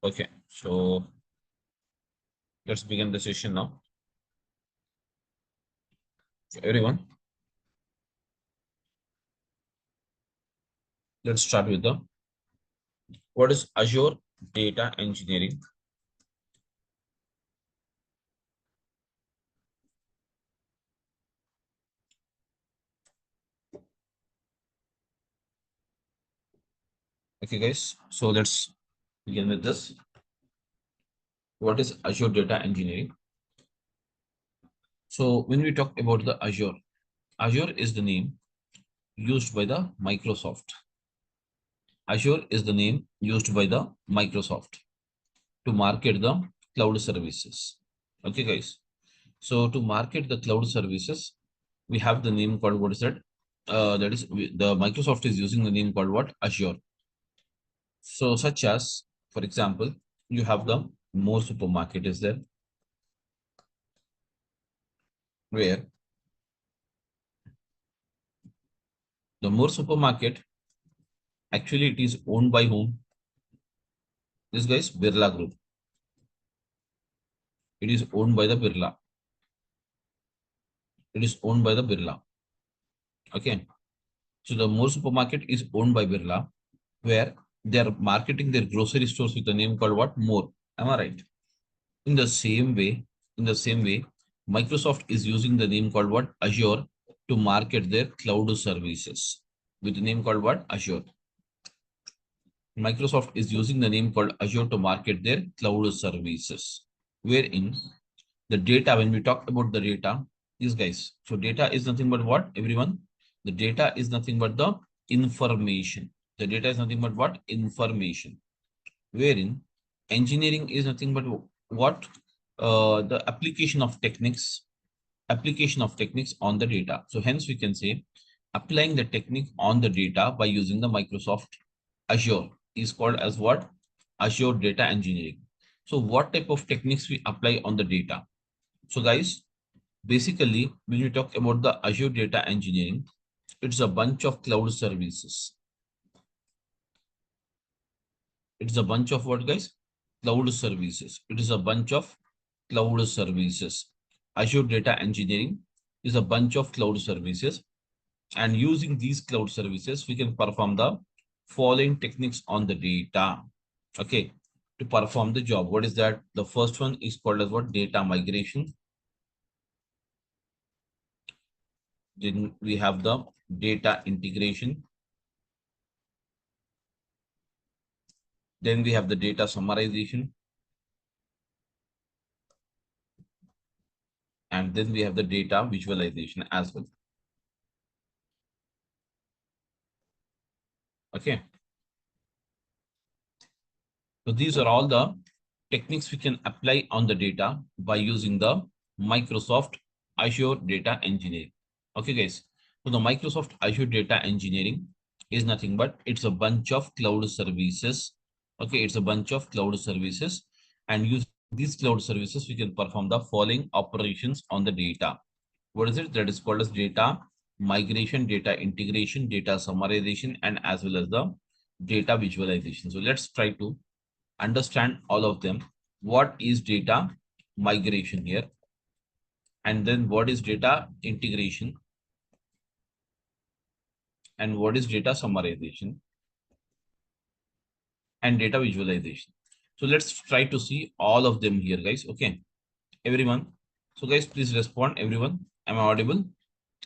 Okay, so let's begin the session now. Everyone, let's start with the what is Azure Data Engineering? Okay, guys, so let's begin with this. What is Azure Data Engineering? So when we talk about the Azure, Azure is the name used by the Microsoft. Azure is the name used by the Microsoft to market the cloud services. Okay, guys. So to market the cloud services, we have the name called what is that? That is the Microsoft is using the name called what? Azure. So such as, for example, you have the More Supermarket is there, where the More Supermarket actually it is owned by whom? This guy is Birla Group. It is owned by the Birla. It is owned by the Birla. Okay. So the More Supermarket is owned by Birla, where they are marketing their grocery stores with the name called what? More. Am I right? In the same way, Microsoft is using the name called what? Azure to market their cloud services with the name called what? Azure. Microsoft is using the name called Azure to market their cloud services, wherein the data, when we talk about the data, these guys, so data is nothing but what, everyone? The data is nothing but the information. The data is nothing but what? Information. Wherein engineering is nothing but what? The application of techniques on the data. So hence we can say applying the technique on the data by using the Microsoft Azure is called as what? Azure Data Engineering. So what type of techniques we apply on the data? So guys, basically, when you talk about the Azure Data Engineering, it's a bunch of cloud services. It's a bunch of what, guys? Cloud services. It is a bunch of cloud services. Azure Data Engineering is a bunch of cloud services. And using these cloud services, we can perform the following techniques on the data. Okay, to perform the job. What is that? The first one is called as what? Data migration. Then we have the data integration. Then we have the data summarization. And then we have the data visualization as well. Okay. So these are all the techniques we can apply on the data by using the Microsoft Azure Data Engineering. Okay, guys. So the Microsoft Azure Data Engineering is nothing but it's a bunch of cloud services. Okay, it's a bunch of cloud services, and using these cloud services, we can perform the following operations on the data. What is it? That is called as data migration, data integration, data summarization, and as well as the data visualization. So let's try to understand all of them. What is data migration here? And then what is data integration? And what is data summarization? And data visualization. So let's try to see all of them here, guys. Okay, everyone. So guys, please respond. Everyone, am I audible?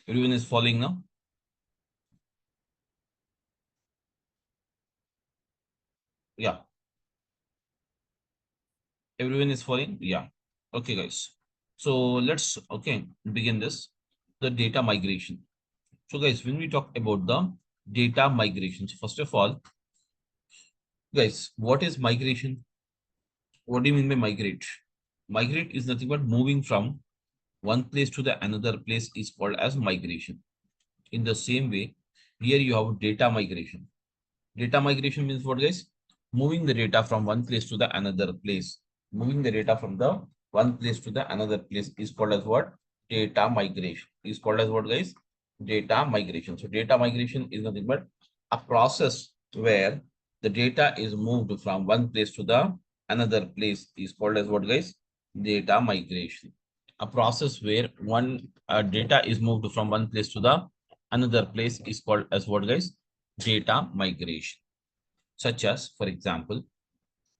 Everyone is following now? Yeah. Everyone is following? Yeah. Okay, guys. So let's, okay, begin this. The data migration. So guys, when we talk about the data migration, so first of all, guys, what is migration? What do you mean by migrate? Migrate is nothing but moving from one place to the another place is called as migration. In the same way, here you have data migration. Data migration means what, guys? Moving the data from one place to the another place. Moving the data from the one place to the another place is called as what? Data migration. Is called as what, guys? Data migration. So data migration is nothing but a process where the data is moved from one place to the another place is called as what, guys? Data migration. A process where one data is moved from one place to the another place is called as what, guys? Data migration. Such as, for example,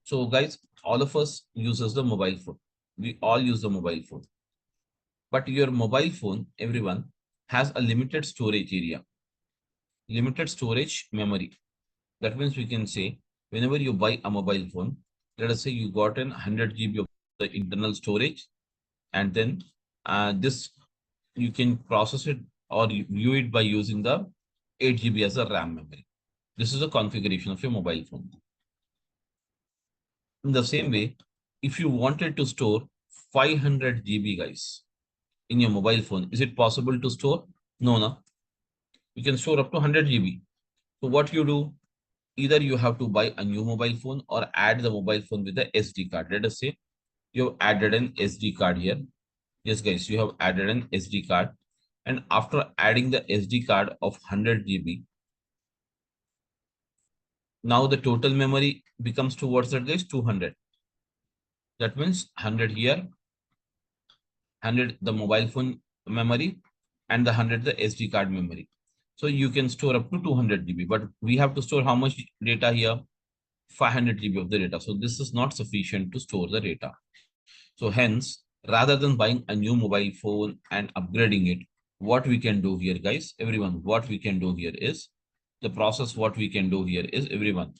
so guys, all of us uses the mobile phone. We all use the mobile phone. But your mobile phone, everyone, has a limited storage area, limited storage memory. That means we can say, whenever you buy a mobile phone, let us say you got an 100 GB of the internal storage, and then this you can process it or view it by using the 8 GB as a RAM memory. This is a configuration of your mobile phone. In the same way, if you wanted to store 500 GB, guys, in your mobile phone, is it possible to store? No, no. You can store up to 100 GB. So what you do, either you have to buy a new mobile phone or add the mobile phone with the SD card. Let us say you have added an SD card here. Yes, guys, you have added an SD card. And after adding the SD card of 100 GB, now the total memory becomes towards that, guys, 200. That means 100 here, 100 the mobile phone memory, and the 100 the SD card memory. So you can store up to 200 GB, but we have to store how much data here? 500 GB of the data. So this is not sufficient to store the data. So hence, rather than buying a new mobile phone and upgrading it, what we can do here, guys, everyone, what we can do here is the process. What we can do here is everyone,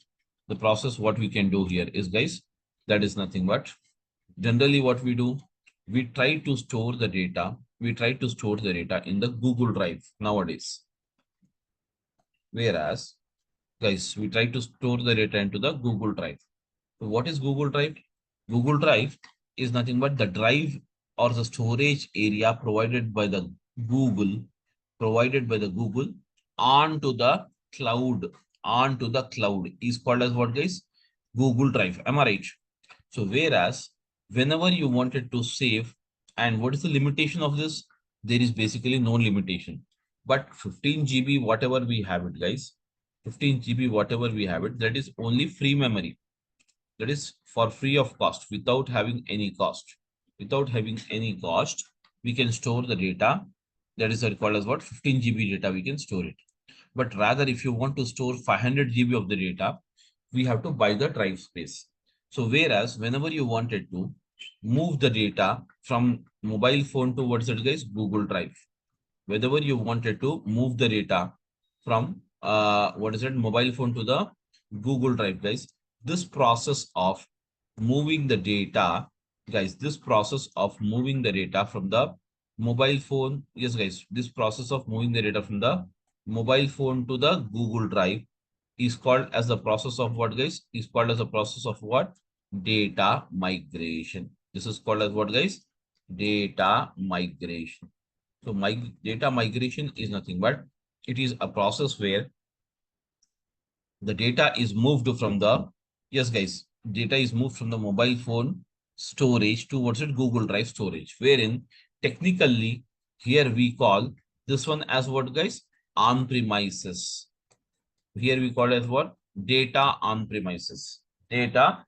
the process. What we can do here is, guys, that is nothing but generally what we do. We try to store the data. We try to store the data in the Google Drive nowadays. Whereas, guys, we try to store the data into the Google Drive. So what is Google Drive? Google Drive is nothing but the drive or the storage area provided by the Google, onto the cloud is called as what, guys? Google Drive. Am I right? So whereas whenever you wanted to save, and what is the limitation of this? There is basically no limitation. But 15 GB, whatever we have it, guys, 15 GB, whatever we have it, that is only free memory. That is for free of cost, without having any cost. Without having any cost, we can store the data. That is called as what? 15 GB data, we can store it. But rather, if you want to store 500 GB of the data, we have to buy the drive space. So whereas whenever you wanted to move the data from mobile phone towards it, guys, Google Drive, whenever you wanted to move the data from mobile phone to the Google Drive, guys, this process of moving the data, guys, this process of moving the data from the mobile phone, yes, guys, this process of moving the data from the mobile phone to the Google Drive is called as the process of what, guys? Is called as a process of what? Data migration. This is called as what, guys? Data migration. So data migration is nothing but it is a process where the data is moved from the, yes, guys, data is moved from the mobile phone storage towards it Google Drive storage, wherein technically here we call this one as what, guys? On premises. Here we call it as what? Data on premises. Data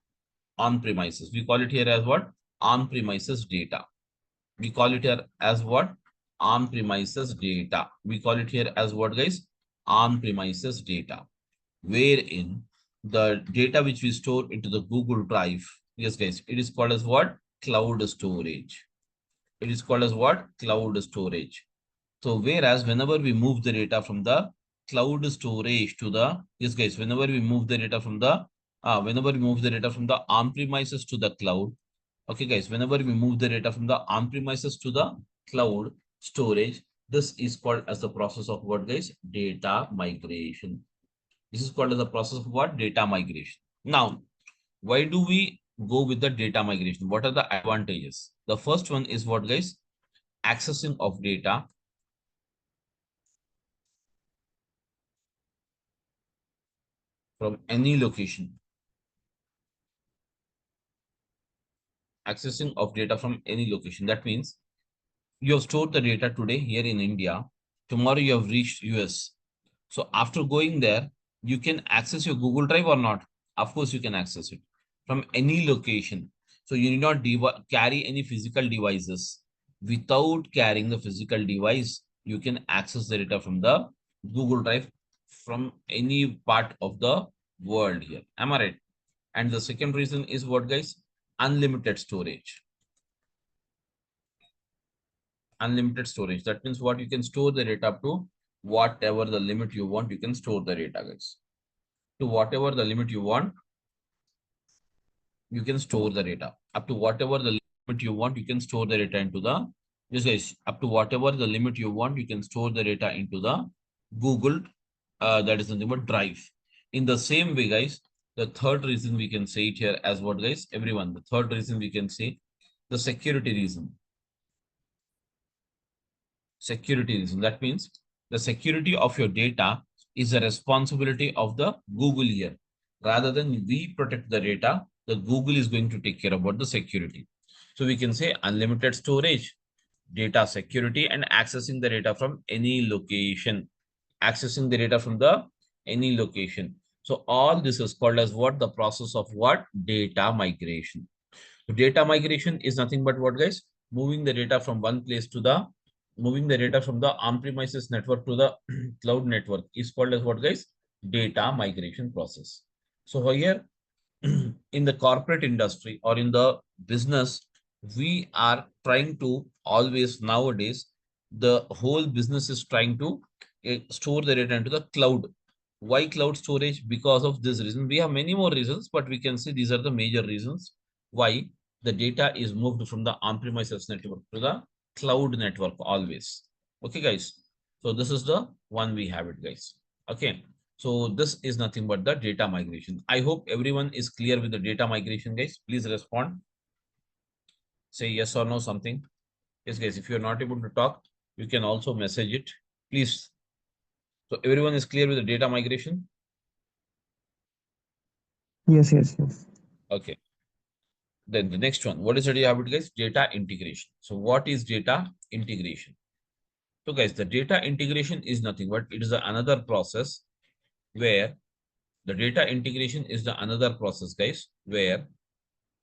on premises. We call it here as what? On premises data. We call it here as what? On premises data. We call it here as what, guys? On premises data. Wherein the data which we store into the Google Drive, yes, guys, it is called as what? Cloud storage. It is called as what? Cloud storage. So whereas whenever we move the data from the cloud storage to the, yes, guys, whenever we move the data from the on-premises to the cloud, okay, guys, whenever we move the data from the on-premises to the cloud storage, this is called as the process of what, guys? Data migration. This is called as the process of what? Data migration. Now, why do we go with the data migration? What are the advantages? The first one is what, guys? Accessing of data from any location. Accessing of data from any location. That means you have stored the data today here in India. Tomorrow you have reached US. So after going there, you can access your Google Drive or not? Of course, you can access it. from any location. So you need not carry any physical devices. Without carrying the physical device, you can access the data from the Google Drive from any part of the world here. Am I right? And the second reason is what, guys? Unlimited storage. Unlimited storage. That means what? You can store the data up to whatever the limit you want. You can store the data, guys. To whatever the limit you want, you can store the data. Up to whatever the limit you want, you can store the data into the, yes guys, up to whatever the limit you want, you can store the data into the Google, that is nothing but Drive. In the same way, guys, the third reason we can say it here as what, guys? Everyone, the third reason we can say the security reason. Security reason. That means the security of your data is a responsibility of the Google here. Rather than we protect the data, the Google is going to take care about the security. So we can say unlimited storage, data security, and accessing the data from any location. Accessing the data from the any location. So all this is called as what? The process of what? Data migration. So data migration is nothing but what, guys? Moving the data from one place to the, moving the data from the on-premises network to the cloud network is called as what, guys? Data migration process. So here in the corporate industry or in the business, we are trying to always nowadays, the whole business is trying to store the data into the cloud. Why cloud storage? Because of this reason. We have many more reasons, but we can see these are the major reasons why the data is moved from the on-premises network to the cloud network always. Okay, guys. So this is the one we have it, guys. Okay. So this is nothing but the data migration. I hope everyone is clear with the data migration, guys. Please respond. Say yes or no something. Yes, guys. If you're not able to talk, you can also message it. Please. So everyone is clear with the data migration? Yes, yes, yes. Okay. Then the next one. What is the data, guys? Data integration. So what is data integration? So guys, the data integration is nothing but it is another process where the data integration is the another process, guys, where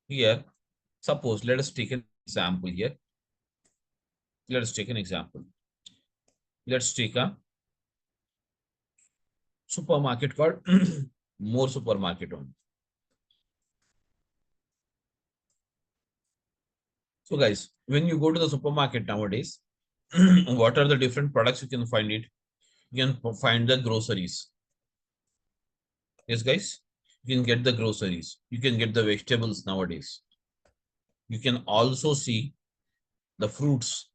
here, suppose, let us take an example here. Let us take an example. Let's take a supermarket called more supermarket on. So guys, when you go to the supermarket nowadays, what are the different products you can find it? You can find the groceries. Yes, guys, you can get the groceries. You can get the vegetables nowadays. You can also see the fruits.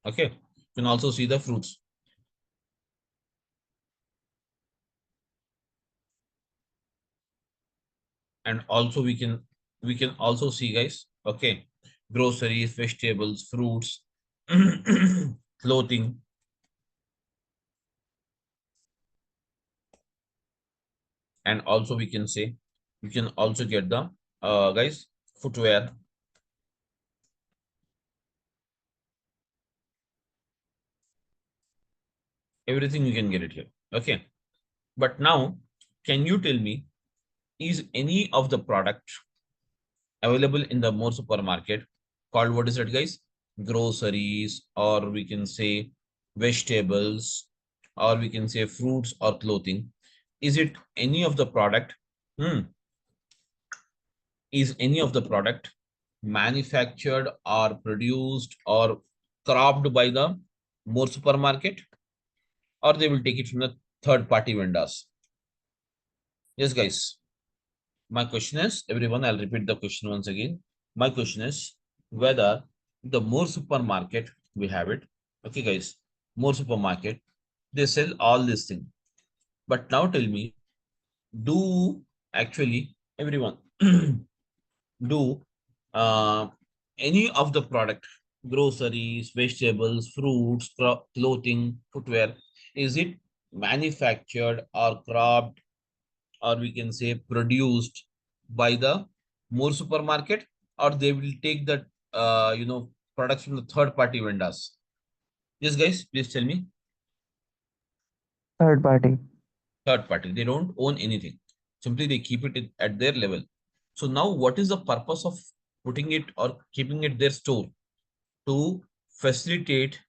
Okay, you can also see the fruits. And also we can also see, guys, okay, groceries, vegetables, fruits, clothing. And also we can say, you can also get the guys, footwear. Everything you can get it here. Okay. But now, can you tell me, is any of the product available in the more supermarket called what is it, guys? Groceries, or we can say vegetables, or we can say fruits or clothing. Is it any of the product? Is any of the product manufactured or produced or cropped by the more supermarket, or they will take it from the third party vendors? Yes, guys. My question is, everyone, I'll repeat the question once again. My question is whether the more supermarket we have it. Okay, guys, more supermarket, they sell all this thing. But now tell me, do actually everyone do uh, any of the product, groceries, vegetables, fruits, clothing, footwear, is it manufactured or cropped, or we can say produced by the more supermarket, or they will take the products from the third party vendors? Yes, guys, please tell me. Third party. Third party. They don't own anything. Simply they keep it at their level. So now what is the purpose of putting it or keeping it their store? To facilitate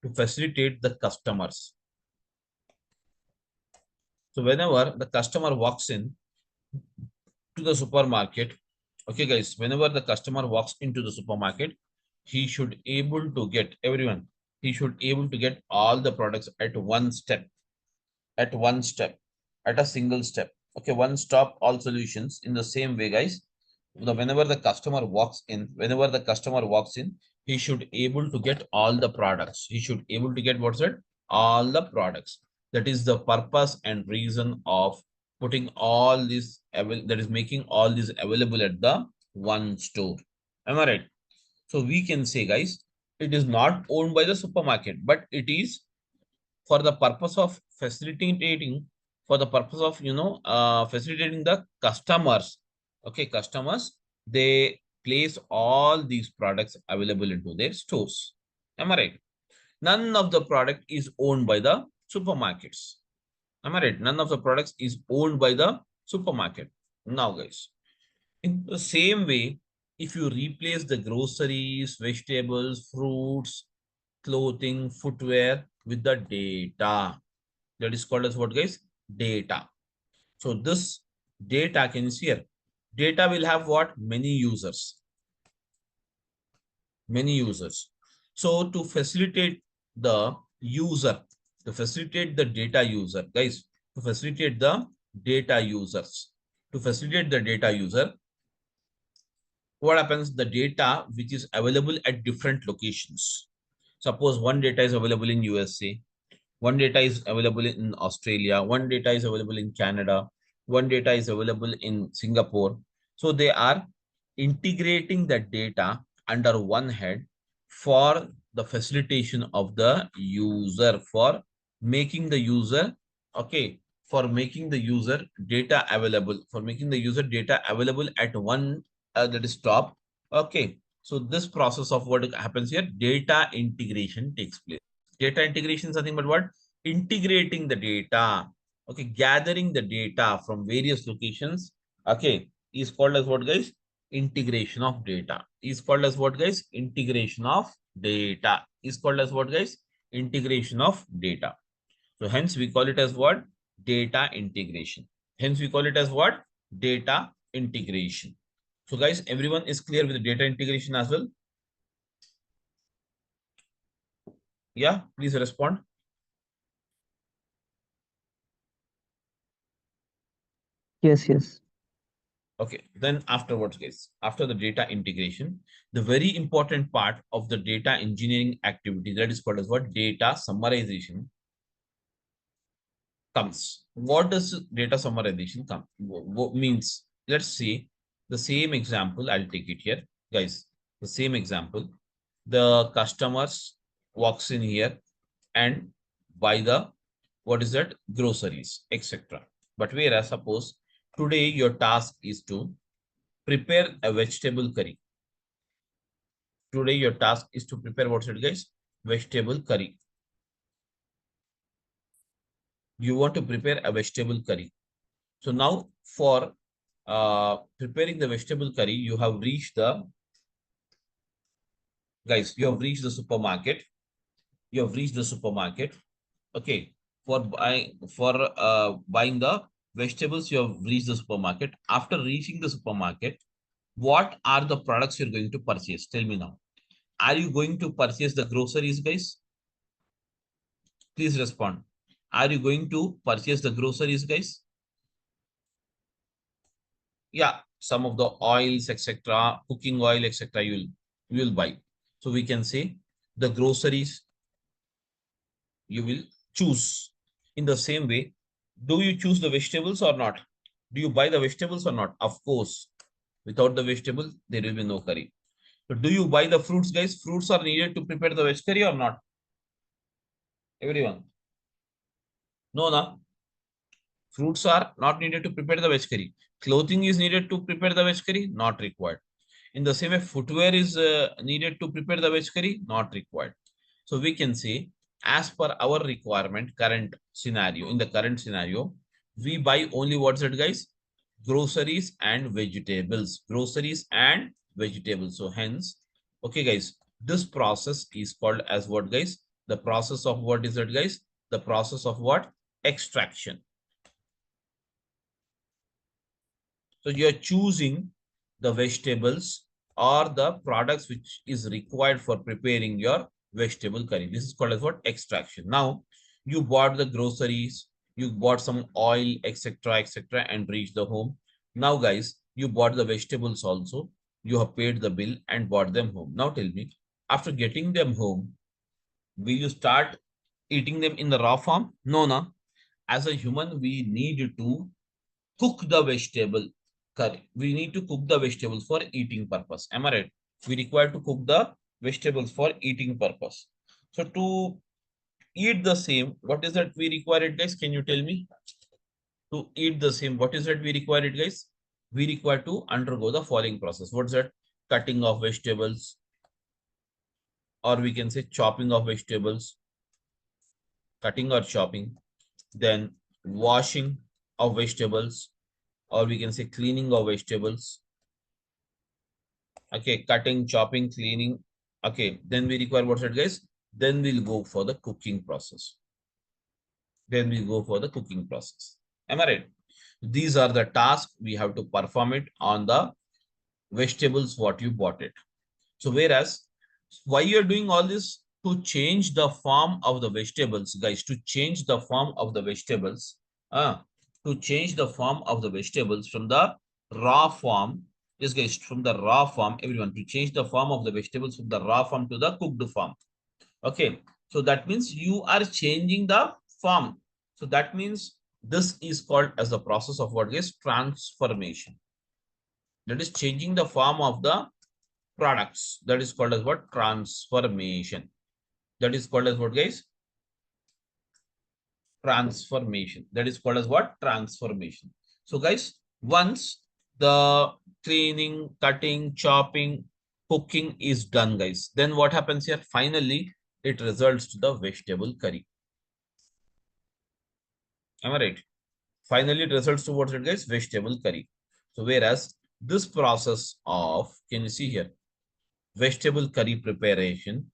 the customers. So whenever the customer walks in to the supermarket, okay guys, whenever the customer walks into the supermarket, he should able to get everyone, he should able to get all the products at one step, at one step, at a single step. Okay, one stop all solutions. In the same way guys, whenever the customer walks in, whenever the customer walks in, he should able to get all the products, he should able to get what's it, all the products. That is the purpose and reason of putting all this, that is making all this available at the one store. Am I right? So we can say guys, it is not owned by the supermarket, but it is for the purpose of facilitating, for the purpose of facilitating the customers. Okay, customers, they place all these products available into their stores. Am I right? None of the product is owned by the supermarkets. Am I right? None of the products is owned by the supermarket. Now guys, in the same way, if you replace the groceries, vegetables, fruits, clothing, footwear with the data, that is called as what guys? Data. So this data, can you see here? Data will have what? Many users. Many users. So to facilitate the user, to facilitate the data user, guys, to facilitate the data users, to facilitate the data user, what happens? The data which is available at different locations. Suppose one data is available in USA, one data is available in Australia, one data is available in Canada, one data is available in Singapore. So they are integrating the data under one head for the facilitation of the user, for making the user, okay, for making the user data available, for making the user data available at one, that is top. Okay, so this process of what happens here, data integration takes place. Data integration is nothing but what? Integrating the data. Okay, gathering the data from various locations. Okay, is called as what guys? Integration of data. Is called as what guys? Integration of data. Is called as what guys? Integration of data. So hence we call it as what? Data integration. Hence we call it as what? Data integration. So guys, everyone is clear with the data integration as well? Yeah, please respond. Yes, yes. Okay, then afterwards, guys, after the data integration, the very important part of the data engineering activity, that is called as what? Data summarization comes. What does data summarization come? What means? Let's see the same example. I'll take it here, guys. The same example. The customers walks in here and buy the, what is that? Groceries, etc. But whereas suppose today your task is to prepare a vegetable curry. Today your task is to prepare what's it guys? Vegetable curry. You want to prepare a vegetable curry. So now for preparing the vegetable curry, you have reached the, guys, you have reached the supermarket. You have reached the supermarket. Okay. For buying the vegetables, you have reached the supermarket. After reaching the supermarket, what are the products you're going to purchase? Tell me now. Are you going to purchase the groceries, guys? Please respond. Are you going to purchase the groceries, guys? Yeah, some of the oils, etc., cooking oil, etc., you will buy. So we can say the groceries you will choose. In the same way, do you choose the vegetables or not? Do you buy the vegetables or not? Of course, without the vegetable, there will be no curry. So do you buy the fruits, guys? Fruits are needed to prepare the veg curry or not? Everyone? No, no. Fruits are not needed to prepare the veg curry. Clothing is needed to prepare the veg curry, not required. In the same way, footwear is needed to prepare the veg curry, not required. So we can say, as per our requirement, current scenario, in the current scenario, we buy only what's it, guys? Groceries and vegetables. Groceries and vegetables. So hence, okay, guys, this process is called as what, guys? The process of what is it, guys? The process of what? Extraction. So you are choosing the vegetables or the products which is required for preparing your vegetable curry. This is called as what? Extraction. Now, you bought the groceries, you bought some oil, etc., and reached the home. Now, guys, you bought the vegetables also. You have paid the bill and bought them home. Now, tell me, after getting them home, will you start eating them in the raw form? No, no. As a human, we need to cook the vegetable curry. We need to cook the vegetables for eating purpose. Am I right? We require to cook the vegetables for eating purpose. So to eat the same, what is that we require it, guys? Can you tell me? To eat the same, what is that we require it, guys? We require to undergo the following process. What's that? Cutting of vegetables, or we can say chopping of vegetables, cutting or chopping, then washing of vegetables, or we can say cleaning of vegetables. Okay, cutting, chopping, cleaning. Okay, then we require what's that, guys? Then we'll go for the cooking process. Then we go for the cooking process. Am I right? These are the tasks we have to perform it on the vegetables what you bought it. So whereas, why you're doing all this? To change the form of the vegetables, guys, to change the form of the vegetables, to change the form of the vegetables from the raw form, yes, guys, from the raw form, everyone, to change the form of the vegetables from the raw form to the cooked form. Okay, so that means you are changing the form. So that means this is called as the process of what is transformation. That is changing the form of the products. That is called as what? Transformation. That is called as what, guys? Transformation. That is called as what? Transformation. So guys, once the cleaning, cutting, chopping, cooking is done, guys, then what happens here? Finally, it results to the vegetable curry. Am I right? Finally, it results to what it, guys? Vegetable curry. So whereas this process of, can you see here? Vegetable curry preparation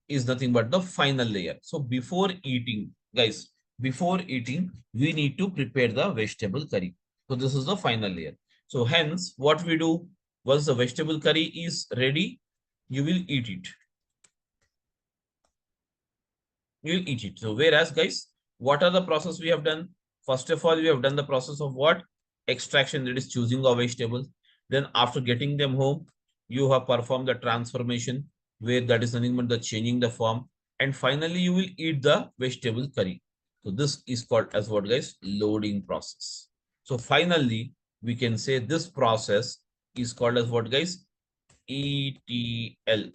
is nothing but the final layer. So before eating, guys, before eating, we need to prepare the vegetable curry. So this is the final layer. So hence, what we do, once the vegetable curry is ready, you will eat it. You will eat it. So whereas, guys, what are the process we have done? First of all, we have done the process of what? Extraction, that is choosing of vegetables. Then after getting them home, you have performed the transformation, where that is nothing but the changing the form. And finally, you will eat the vegetable curry. So this is called as what, guys? Loading process. So finally, we can say this process is called as what, guys? ETL.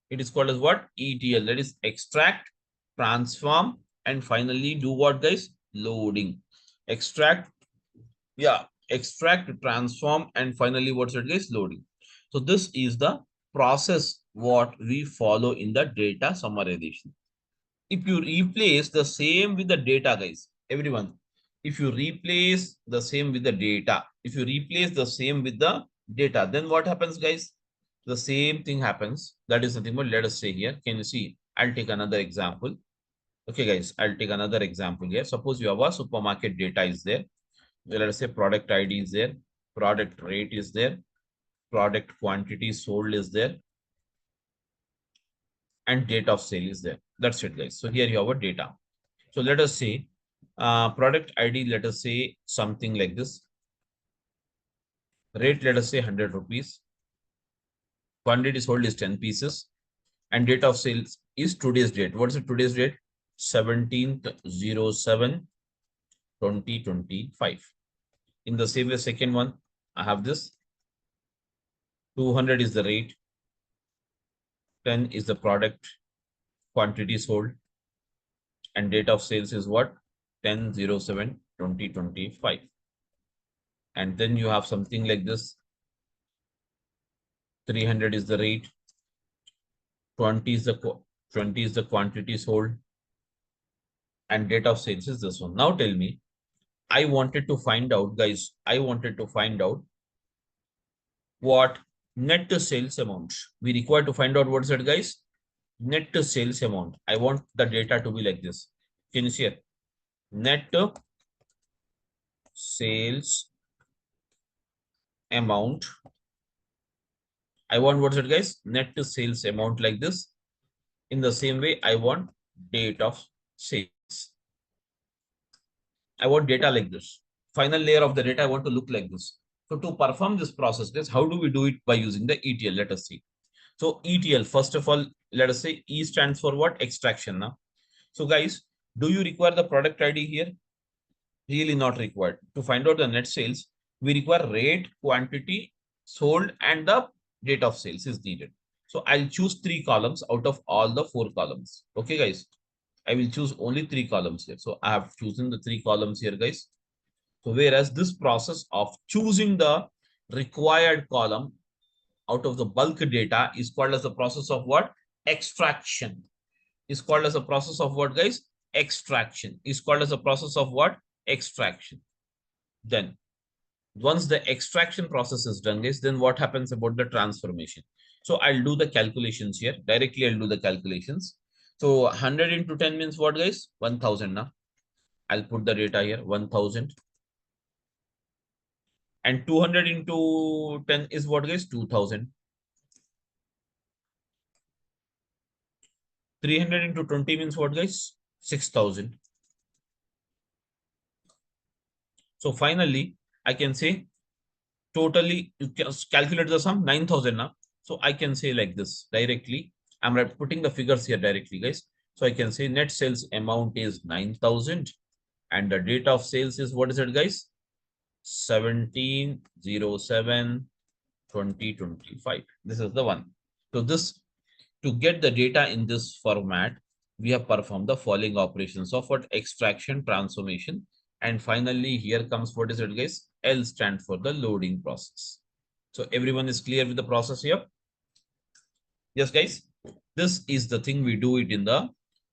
It is called as what? ETL. That is extract, transform, and finally do what, guys? Loading. Extract, yeah, extract, transform, and finally what's it, guys? Loading. So this is the process what we follow in the data summarization. If you replace the same with the data, guys, everyone, if you replace the same with the data, if you replace the same with the data, then what happens, guys? The same thing happens. That is nothing but, let us say here, can you see? I'll take another example. Okay, guys, I'll take another example here. Suppose you have a supermarket data is there. Let us say product ID is there, product rate is there, product quantity sold is there, and date of sale is there. That's it, guys. So here you have a data. So let us say product ID, let us say something like this. Rate, let us say 100 rupees. Quantity sold is 10 pieces. And date of sales is today's date. What is it? Today's date? 17/07/2025. In the same way, second one, I have this. 200 is the rate. 10 is the product quantity sold. And date of sales is what? 10/07/2025. And then you have something like this. 300 is the rate, 20 is the quantity sold, and date of sales is this one. Now tell me, I wanted to find out, guys, I wanted to find out what net to sales amount. We require to find out what's that, guys? Net to sales amount. I want the data to be like this. Can you see it? Net to sales amount. I want what's it, guys? Net to sales amount like this. In the same way, I want date of sales. I want data like this. Final layer of the data, I want to look like this. So to perform this process, guys, how do we do it? By using the ETL. Let us see. So ETL, first of all, let us say E stands for what? Extraction. Now, so guys, do you require the product ID here? Really not required. To find out the net sales, we require rate, quantity, sold, and the date of sales is needed. So I'll choose 3 columns out of all the 4 columns. Okay, guys. I will choose only 3 columns here. So I have chosen the 3 columns here, guys. So whereas this process of choosing the required column out of the bulk data is called as the process of what? Extraction. Is called as a process of what, guys? Extraction. Is called as a process of what? Extraction. Then once the extraction process is done, guys, then what happens about the transformation? So I'll do the calculations here. Directly I'll do the calculations. So 100 into 10 means what, guys? 1000 now. I'll put the data here, 1000. And 200 into 10 is what, guys? 2000. 300 into 20 means what, guys? 6000. So finally, I can say totally, you can calculate the sum, 9000 now. So I can say like this directly. I'm putting the figures here directly, guys. So I can say net sales amount is 9000 and the date of sales is what is it, guys? 17/07/2025. This is the one. So this, to get the data in this format, we have performed the following operations of what? Extraction, transformation, and finally here comes what is it, guys? L stands for the loading process. So everyone is clear with the process here? Yes, guys. This is the thing we do it in the,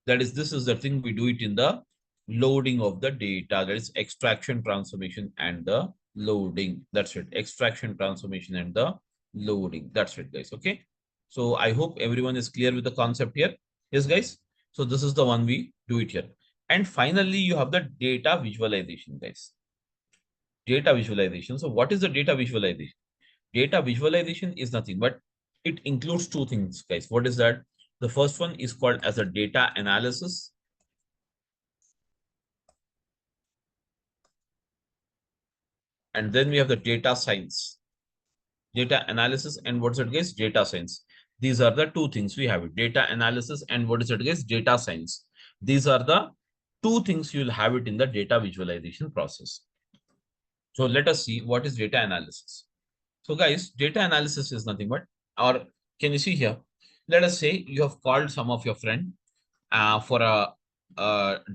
this is the thing we do it in the loading of the data. That is extraction, transformation, and the loading. That's it. Extraction, transformation, and the loading. That's it, guys. Okay. So I hope everyone is clear with the concept here. Yes, guys. So this is the one we do it here. And finally, you have the data visualization, guys. Data visualization. So what is the data visualization? Data visualization is nothing but it includes 2 things, guys. What is that? The first one is called as a data analysis. And then we have the data science. Data analysis and what's it, guys? Data science. These are the 2 things we have. Data analysis and what is it, guys? Data science. These are the 2 things you will have it in the data visualization process. So let us see what is data analysis. So guys, data analysis is nothing but, or can you see here? Let us say you have called some of your friend for a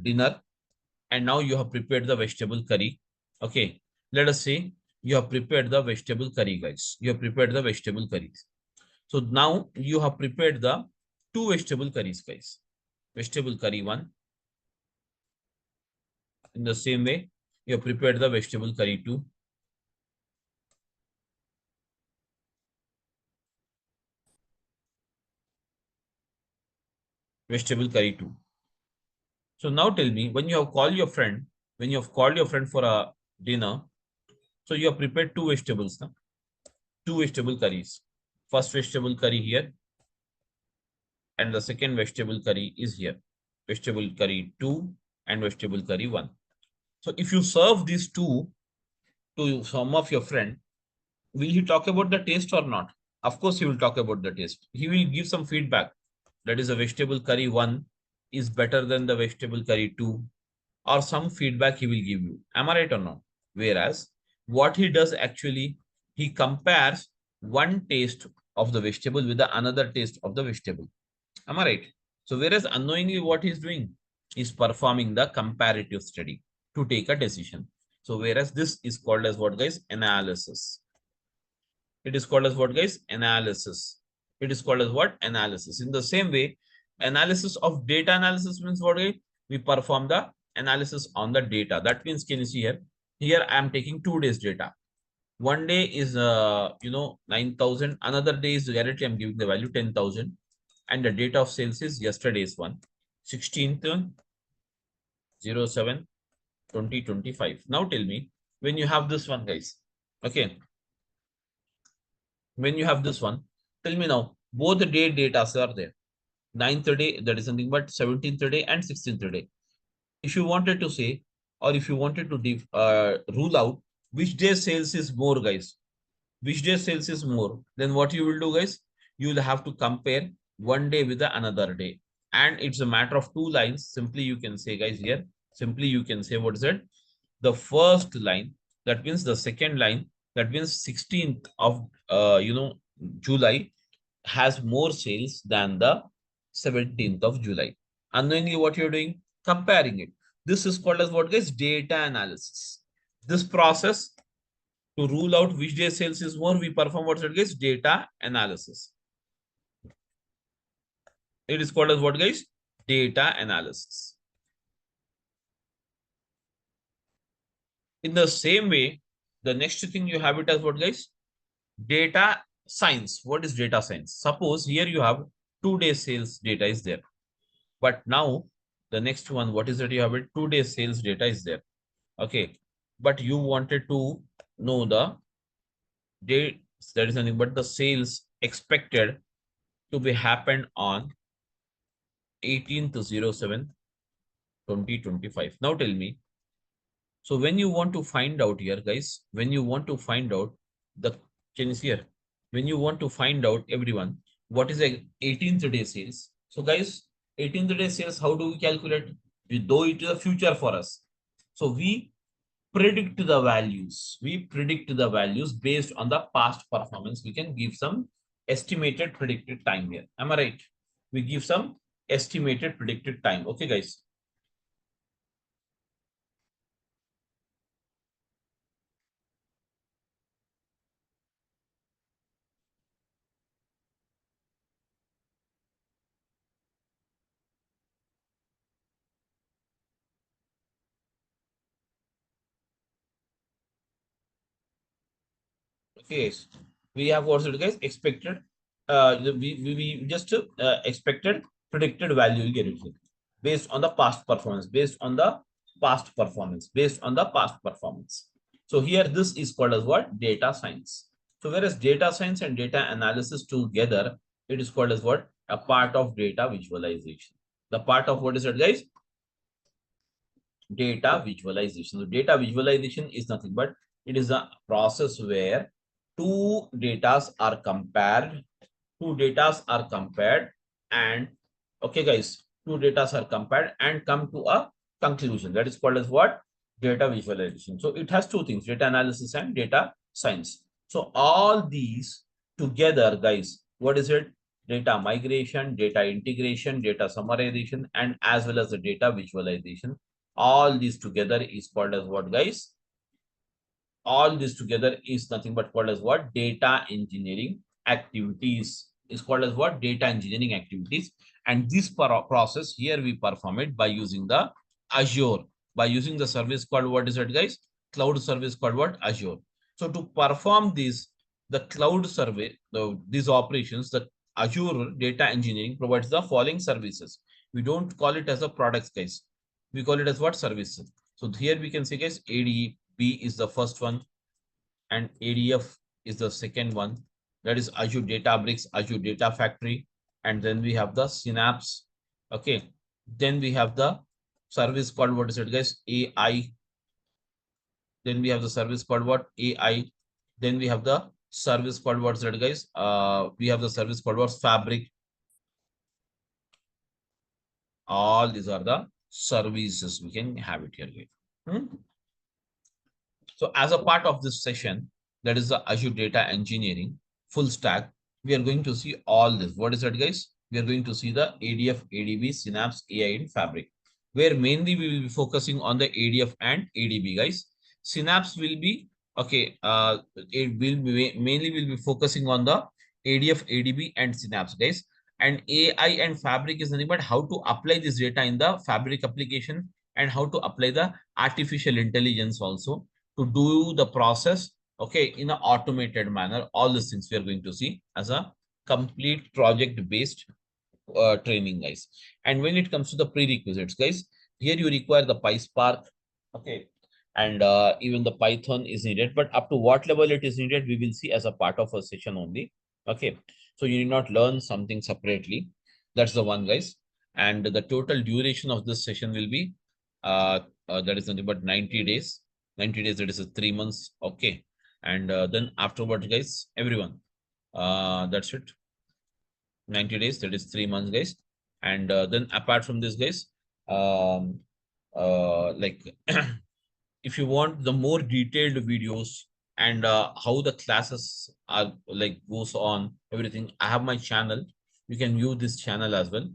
dinner, and now you have prepared the vegetable curry. Okay, let us say you have prepared the vegetable curry, guys. You have prepared the vegetable curries. So now you have prepared the 2 vegetable curries, guys. Vegetable curry 1. In the same way, you have prepared the vegetable curry 2. Vegetable curry 2. So now tell me, when you have called your friend, for a dinner, so you have prepared 2 vegetables, na? 2 vegetable curries. First vegetable curry here, and the second vegetable curry is here. Vegetable curry 2 and vegetable curry 1. So if you serve these 2 to some of your friend, will he talk about the taste or not? Of course, he will talk about the taste. He will give some feedback. That is, a vegetable curry 1 is better than the vegetable curry 2, or some feedback he will give you. Am I right or not? Whereas what he does actually, he compares one taste of the vegetable with the another taste of the vegetable. Am I right? So whereas unknowingly what he's doing is performing the comparative study to take a decision. So whereas this is called as what, guys? Analysis. It is called as what, guys? Analysis. It is called as what? Analysis. In the same way, analysis of data analysis means what? We perform the analysis on the data. That means, can you see here? Here I am taking 2 days data. One day is 9,000. Another day is directly I'm giving the value 10,000, and the date of sales is yesterday's one, 16th 07 2025. Now tell me, when you have this one, guys, okay, when you have this one, tell me now, both the day data are there. 9th day, that is nothing but 17th day and 16th day. If you wanted to say, or if you wanted to rule out which day sales is more, guys, which day sales is more, then what you will do, guys? You will have to compare one day with the another day. And it's a matter of 2 lines. Simply you can say, guys, here, simply you can say, what is it? The first line, that means the second line, that means 16th of, July has more sales than the 17th of July. Unknowingly, what you're doing? Comparing it. This is called as what, guys? Data analysis. This process to rule out which day sales is more, we perform what's it, guys? Data analysis. It is called as what, guys? Data analysis. In the same way, the next thing you have it as what, guys? Data science. What is data science? Suppose here you have 2 days sales data is there. But now the next one, what is it? You have it 2 days sales data is there. Okay. But you wanted to know the date, that is nothing but the sales expected to be happened on 18th 07 2025. Now tell me, so when you want to find out here, guys, when you want to find out the, can you see here, when you want to find out, everyone, what is the 18th day sales? So guys, 18th day sales, how do we calculate? Though it is a future for us, so we predict the values. We predict the values based on the past performance. We can give some estimated predicted time here. Am I right? We give some estimated predicted time. Okay, guys. Okay, we have what's it, guys? Expected. We just expected predicted value. You get it here. Based on the past performance. Based on the past performance. Based on the past performance. So here this is called as what? Data science. So whereas data science and data analysis together, it is called as what? A part of data visualization. The part of what is it, guys? Data visualization. So data visualization is nothing but it is a process where two datas are compared. Two datas are compared and okay, guys, two datas are compared and come to a conclusion. That is called as what? Data visualization. So it has two things: data analysis and data science. So all these together, guys, what is it? Data migration, data integration, data summarization, and as well as the data visualization. All these together is called as what, guys? All this together is nothing but called as what? Data engineering activities. Is called as what? Data engineering activities. And this process here we perform it by using the Azure, by using the service called what is it, guys? Cloud service called what? Azure. So to perform this, the cloud survey, these operations, the Azure data engineering provides the following services. We don't call it as a products, guys. We call it as what? Services. So here we can say, guys, ADB is the first one and ADF is the second one. That is Azure Databricks, Azure Data Factory. And then we have the Synapse. Okay. Then we have the service called what is it, guys? AI. Then we have the service called what? AI. Then we have the service called what's that, guys? We have the service called what? Fabric. All these are the services. We can have it here. So as a part of this session, that is the Azure Data Engineering full stack, we are going to see all this. What is that, guys? We are going to see the ADF, ADB, Synapse, AI, and Fabric, where mainly we will be focusing on the ADF and ADB, guys. Synapse will be Okay, it will be mainly will be focusing on the ADF, ADB, and Synapse, guys. And AI and Fabric is nothing but how to apply this data in the Fabric application and how to apply the artificial intelligence also to do the process, okay, in an automated manner. All these things we are going to see as a complete project-based training, guys. And when it comes to the prerequisites, guys, here you require the PySpark, okay, and even the Python is needed, but up to what level it is needed, we will see as a part of a session only. Okay, so you need not learn something separately. That's the one, guys. And the total duration of this session will be that is nothing but 90 days. 90 days, that is 3 months. Okay, and then afterwards, guys, everyone, that's it. 90 days, that is 3 months, guys. And then apart from this, guys, um like if you want the more detailed videos and how the classes are like goes on everything, I have my channel. You can view this channel as well.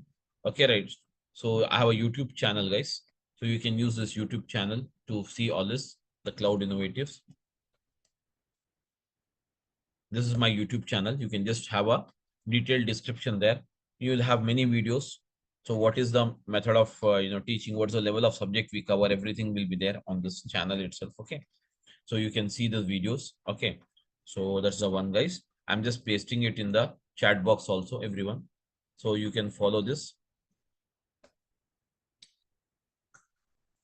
Okay, right? So I have a YouTube channel, guys, so you can use this YouTube channel to see all this, the cloud innovatives. This is my YouTube channel. You can just have a detailed description there. You will have many videos. So what is the method of teaching? What's the level of subject we cover? Everything will be there on this channel itself. Okay, so you can see the videos. Okay, so that's the one, guys. I'm just pasting it in the chat box also, everyone, so you can follow this.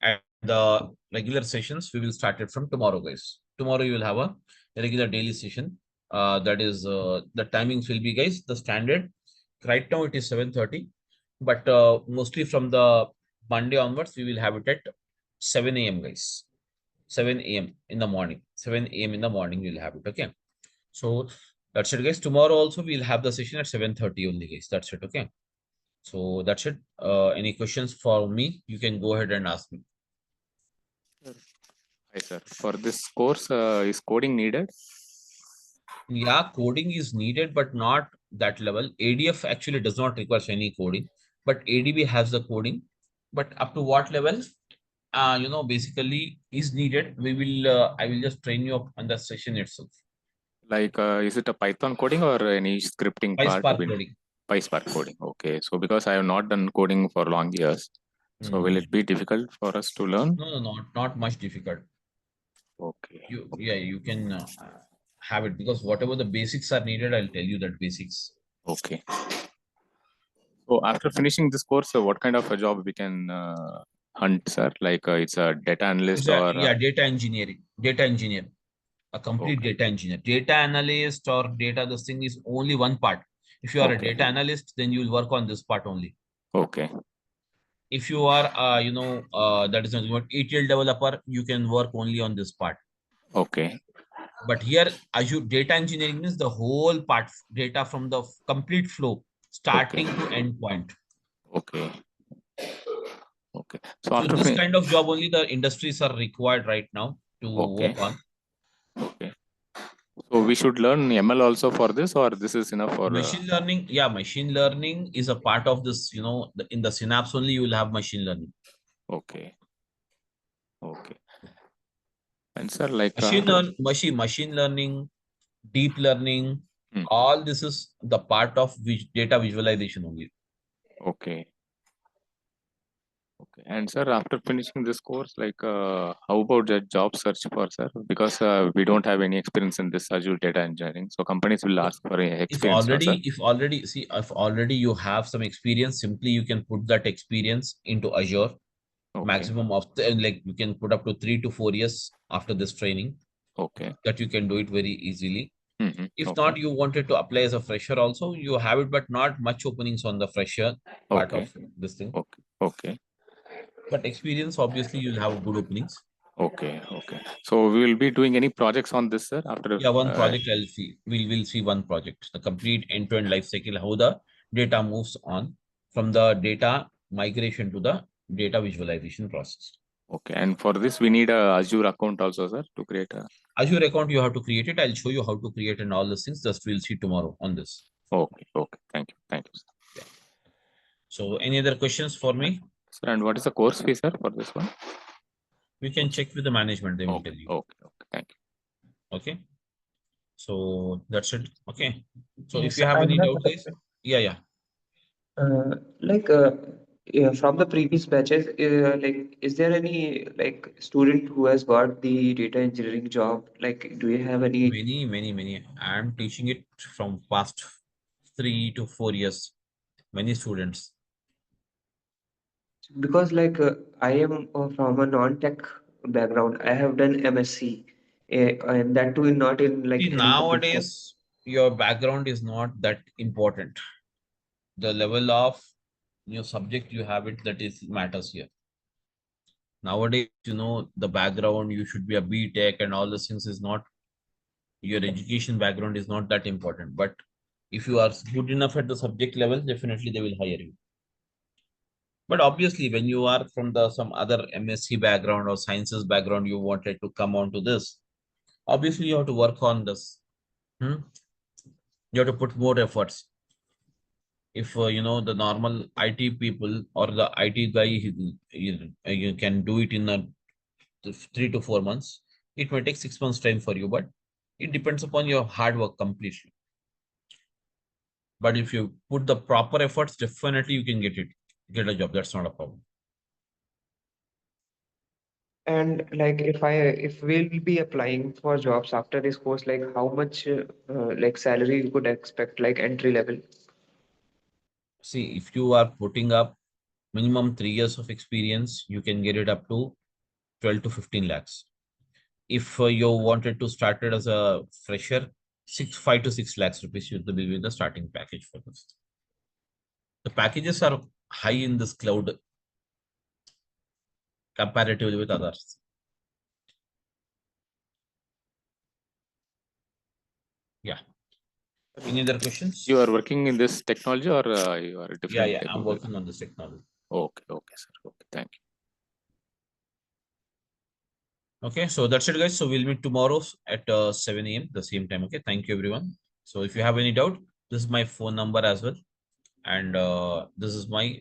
And the regular sessions we will start it from tomorrow, guys. Tomorrow you will have a regular daily session. That is the timings will be, guys, the standard. Right now it is 7:30, but mostly from the Monday onwards we will have it at 7 a.m., guys. 7 a.m. in the morning. 7 a.m. in the morning you'll have it. Okay, so that's it, guys. Tomorrow also we'll have the session at 7:30 only, guys. That's it. Okay, so that's it. Any questions for me? You can go ahead and ask me. Hi, sir. For this course, is coding needed? Yeah, coding is needed, but not that level. ADF actually does not require any coding, but ADB has the coding. But up to what level? Basically is needed. We will. I will just train you up on the session itself. Like, is it a Python coding or any scripting part? PySpark coding. PySpark coding. Okay. So because I have not done coding for long years, so will it be difficult for us to learn? No, not much difficult. Okay. You can have it, because whatever the basics are needed, I'll tell you that basics. Okay. So after finishing this course, what kind of a job we can hunt, sir? Like it's a data analyst data engineering, data engineer, a complete data engineer. Data analyst or data, this thing is only one part. If you are a data analyst, then you will work on this part only. Okay. If you are, that is not ETL developer, you can work only on this part. Okay. But here, Azure data engineering means the whole part, data from the complete flow, starting to end point. Okay. Okay. So this kind of job only the industries are required right now to work on. Okay. So we should learn ML also for this, or this is enough for machine learning? Yeah, machine learning is a part of this. In the Synapse only you will have machine learning. Okay. Okay. And sir, like machine learning, deep learning, all this is the part of data visualization only. Okay. Okay. And sir, after finishing this course, like how about the job search for, sir? Because we don't have any experience in this Azure data engineering, so companies will ask for experience. If already you have some experience, simply you can put that experience into Azure. Maximum of like you can put up to 3 to 4 years after this training. Okay. That you can do it very easily. If not, you wanted to apply as a fresher also, you have it, but not much openings on the fresher part of this thing. Okay. But experience, obviously, you'll have good openings. Okay. So we will be doing any projects on this, sir? After one project I'll see. We'll see one project, the complete end-to-end life cycle, how the data moves on from the data migration to the data visualization process. Okay, and for this we need a Azure account also, sir, to create a Azure account. You have to create it. I'll show you how to create and all these things. Just we'll see tomorrow on this. Okay. Thank you, sir. Yeah. So any other questions for me? Sir, and what is the course fee, sir, for this one? We can check with the management. They will tell you. Okay. Thank you. Okay. So that's it. Okay. So if Yes, you have I any have doubt, a guys, yeah. like yeah, from the previous batches, like is there any like student who has got the data engineering job? Like, do you have any? Many. I'm teaching it from past 3 to 4 years. Many students. Because like I am from a non-tech background. I have done MSc, and that too not in See, like any subject. nowadays, your background is not that important. The level of your subject you have it that is matters here. Nowadays, the background you should be a B Tech and all those things is not your education background is not that important. But if you are good enough at the subject level, definitely they will hire you. But obviously, when you are from the some other MSc background or sciences background, you wanted to come on to this. Obviously, you have to work on this. Hmm? You have to put more efforts. If the normal IT people or the IT guy, you can do it in a 3 to 4 months. It may take 6 months time for you, but it depends upon your hard work completely. But if you put the proper efforts, definitely you can get a job. That's not a problem. And like if we'll be applying for jobs after this course, like how much like salary you could expect, like entry level? See, if you are putting up minimum 3 years of experience, you can get it up to 12 to 15 lakhs. If you wanted to start it as a fresher, 5 to 6 lakhs rupees should be the starting package for this. The packages are high in this cloud comparatively with others. Yeah. Any other questions? You are working in this technology or you are a different Yeah. tech? I'm working on this technology. Okay, sir. Okay, thank you. Okay, so that's it, guys. So we'll meet tomorrow at 7 a.m. the same time. Okay, thank you, everyone. So if you have any doubt, this is my phone number as well, and this is my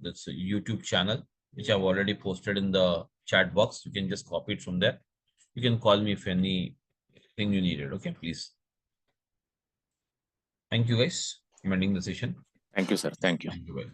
that's a YouTube channel which I've already posted in the chat box. You can just copy it from there. You can call me if anything you needed. Okay, please. Thank you, guys. I'm ending the session. Thank you, sir. Thank you. Thank you. Bye.